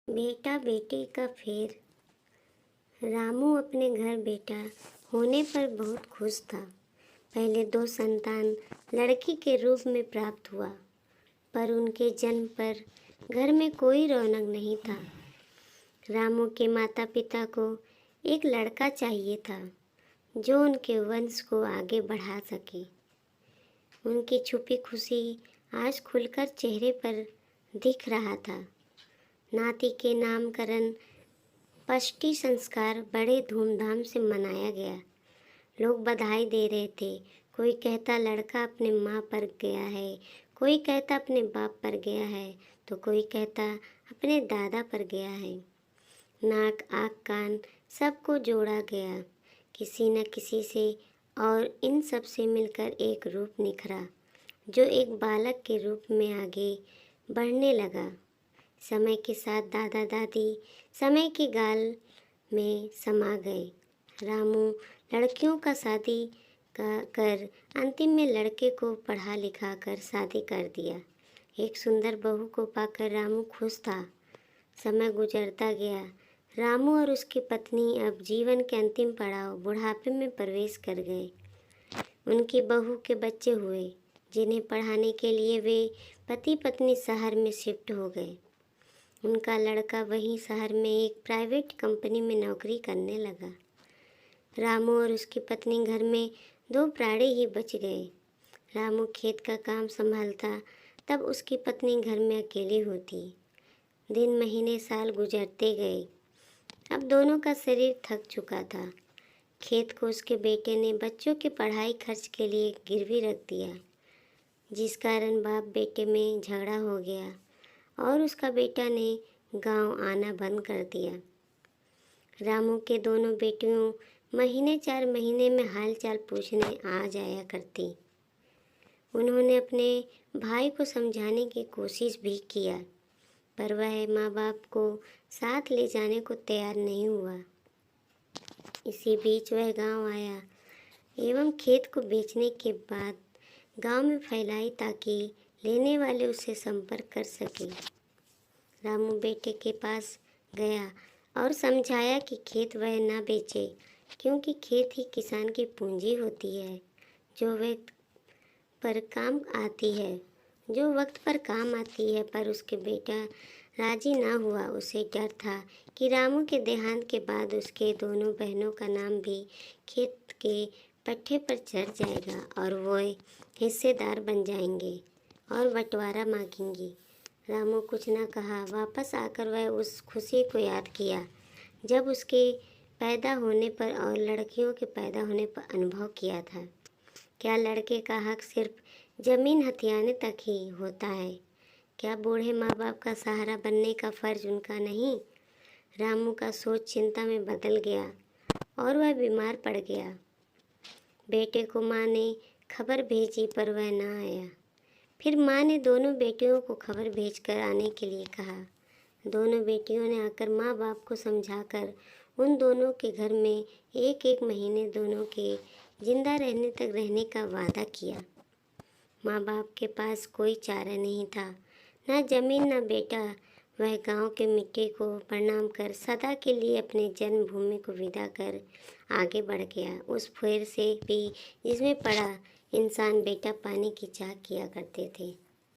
बेटा बेटी का फेर। रामू अपने घर बेटा होने पर बहुत खुश था। पहले दो संतान लड़की के रूप में प्राप्त हुआ, पर उनके जन्म पर घर में कोई रौनक नहीं था। रामू के माता पिता को एक लड़का चाहिए था जो उनके वंश को आगे बढ़ा सके। उनकी छुपी खुशी आज खुलकर चेहरे पर दिख रहा था। नाती के नामकरण पष्टी संस्कार बड़े धूमधाम से मनाया गया। लोग बधाई दे रहे थे। कोई कहता लड़का अपने माँ पर गया है, कोई कहता अपने बाप पर गया है, तो कोई कहता अपने दादा पर गया है। नाक आँख कान सबको जोड़ा गया किसी न किसी से, और इन सब से मिलकर एक रूप निखरा जो एक बालक के रूप में आगे बढ़ने लगा। समय के साथ दादा दादी समय की गाल में समा गए। रामू लड़कियों का शादी कर अंतिम में लड़के को पढ़ा लिखा कर शादी कर दिया। एक सुंदर बहू को पाकर रामू खुश था। समय गुजरता गया। रामू और उसकी पत्नी अब जीवन के अंतिम पड़ाव बुढ़ापे में प्रवेश कर गए। उनकी बहू के बच्चे हुए, जिन्हें पढ़ाने के लिए वे पति पत्नी शहर में शिफ्ट हो गए। उनका लड़का वहीं शहर में एक प्राइवेट कंपनी में नौकरी करने लगा। रामू और उसकी पत्नी घर में दो प्राणी ही बच गए। रामू खेत का काम संभालता, तब उसकी पत्नी घर में अकेली होती। दिन महीने साल गुजरते गए। अब दोनों का शरीर थक चुका था। खेत को उसके बेटे ने बच्चों के पढ़ाई खर्च के लिए गिरवी रख दिया, जिस कारण बाप बेटे में झगड़ा हो गया और उसका बेटा ने गांव आना बंद कर दिया। रामू के दोनों बेटियों महीने 4 महीने में हाल चाल पूछने आ जाया करती। उन्होंने अपने भाई को समझाने की कोशिश भी किया, पर वह माँ बाप को साथ ले जाने को तैयार नहीं हुआ। इसी बीच वह गांव आया एवं खेत को बेचने के बाद गांव में फैलाई ताकि लेने वाले उससे संपर्क कर सके। रामू बेटे के पास गया और समझाया कि खेत वह ना बेचे, क्योंकि खेत ही किसान की पूंजी होती है जो वक्त पर काम आती है। पर उसके बेटा राजी ना हुआ। उसे डर था कि रामू के देहांत के बाद उसके दोनों बहनों का नाम भी खेत के पट्टे पर चढ़ जाएगा और वो हिस्सेदार बन जाएंगे और बंटवारा मांगेंगी। रामू कुछ न कहा। वापस आकर वह उस खुशी को याद किया जब उसके पैदा होने पर और लड़कियों के पैदा होने पर अनुभव किया था। क्या लड़के का हक सिर्फ ज़मीन हथियाने तक ही होता है? क्या बूढ़े माँ बाप का सहारा बनने का फ़र्ज उनका नहीं? रामू का सोच चिंता में बदल गया और वह बीमार पड़ गया। बेटे को माँ ने खबर भेजी पर वह ना आया। फिर माँ ने दोनों बेटियों को खबर भेजकर आने के लिए कहा। दोनों बेटियों ने आकर माँ बाप को समझाकर उन दोनों के घर में एक एक महीने दोनों के जिंदा रहने तक रहने का वादा किया। माँ बाप के पास कोई चारा नहीं था, ना जमीन ना बेटा। वह गांव के मिट्टी को प्रणाम कर सदा के लिए अपने जन्मभूमि को विदा कर आगे बढ़ गया। उस फेर से भी जिसमें पड़ा इंसान बेटा पाने की चाह किया करते थे।